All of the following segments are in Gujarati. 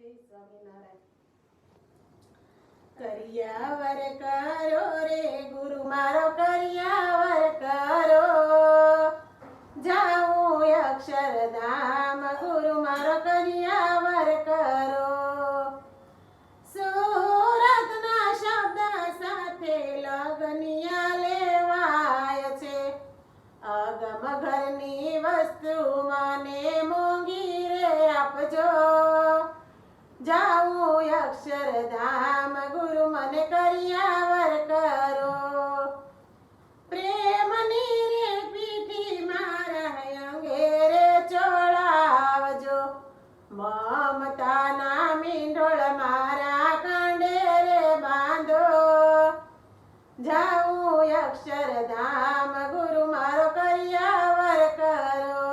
જય સ્વામિનારાયણ. કરિયાવર કરો રે ગુરુ મારો કરિયાવર કરો, જાઉં અક્ષરધામ ગુરુ મારો કરિયાવર કરો. સુરતના શબ્દ સાથે લગનિયા લેવાય છે, અગમ ઘરની વસ્તુ મને મોંઘી રે આપજો. જાઉં અક્ષરધામ ગુરુ મને કરિયાવર કરો. પ્રેમની રે પીઠી મારા અંગે રે ચોળાવજો, મમતાના મીંઢોળ મારા કાંડે રે બાંધો. જાઉં અક્ષરધામ ગુરુ મારો કરિયાવર કરો.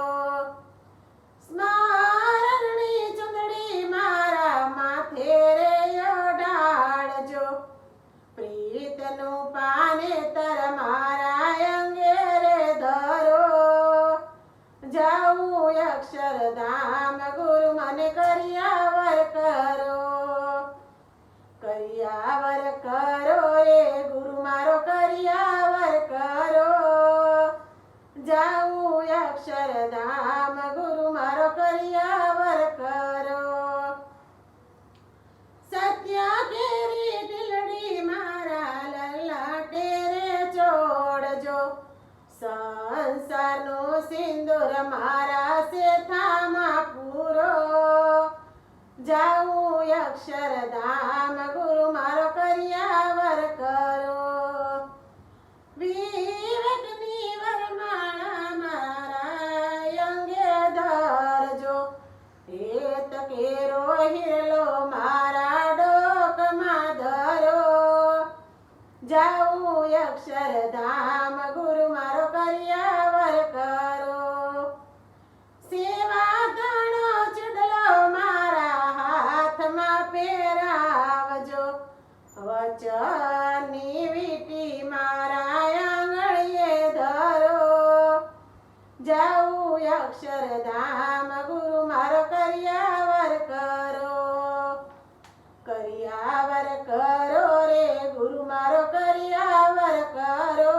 સ્મરણની ચૂંદડી મારા માથે રે ઓઢાડજો, પ્રીતનું પાનેતર મારા અંગે રે ધરો. જાઉં અક્ષરધામ ગુરુ મને કરિયાવર કરો. કરિયાવર કરો રે ગુરુ મારો કરિયાવર કરો. જાઉં અક્ષરધામ ગુરુ મારો કરિયાવર કરો. સત્ય કેરી ટીલડી મારા લલાટે રે ચોડજો, સંસારનો સિંદૂર મારા શેથામાં પૂરો. જાઉં અક્ષરધામ ગુરુ મારો કરિયાવર કરો. વિવેકની વરમાળા મારા અંગે ધરજો, હેત કેરો હિરલો મારા ડોકમાં ધરો. જાઉં અક્ષરધામ ગુરુ મારો કરિયાવર કરો. સેવા ગણો ચૂડલો મારા હાથમાં પહેરાવજો, વચનની વીંટી મારા આંગળીએ ધરો. જાઉં અક્ષરધામ ગુરુ મારો કરિયાવર કરો. કરિયાવર કરો રે ગુરુ મારો કરિયાવર કરો.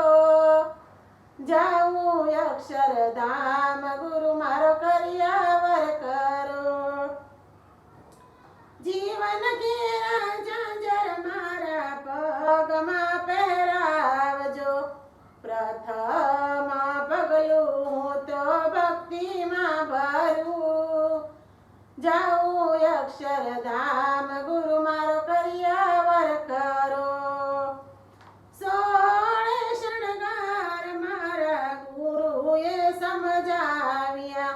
જાઉં અક્ષરધામ ગુરુ મારો કરિયાવર કરો. જીવન ઘેરા ઝાંઝર મારા પગમાં પહેરાવજો, પ્રથમ પગલું હું તો ભક્તિમાં ભરું. જાઉં અક્ષરધામ ગુરુ મારો કરિયાવર કરો. સોળે શણગાર મારા ગુરુએ સમજાવ્યા,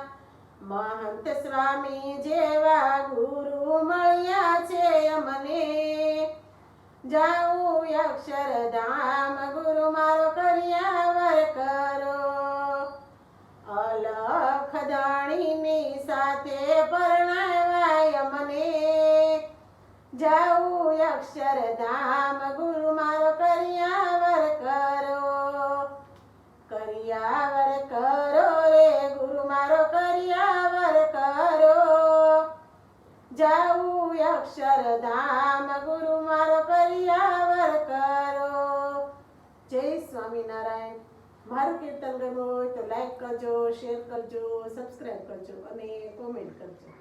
મહંત સ્વામી જેવા ગુરુ મળ્યા છે અમને. જાઉં અક્ષરધામ ગુરુ મારો કરિયાવર કરો. અલખ દાણીની સાથે પરણાવાય અમને. જાઉં અક્ષરધામ ગુરુ મારો કરિયાવર કરો. કરિયાવર કરો રે ગુરુ મારો કરિયાવર કરો. જાઉં અક્ષરધામ ગુરુ મારો કરિયાવર કરો. જય સ્વામિનારાયણ. મારું કીર્તન ગમ્યું હોય તો લાઈક કરજો, શેર કરજો, સબસ્ક્રાઈબ કરજો અને કોમેન્ટ કરજો.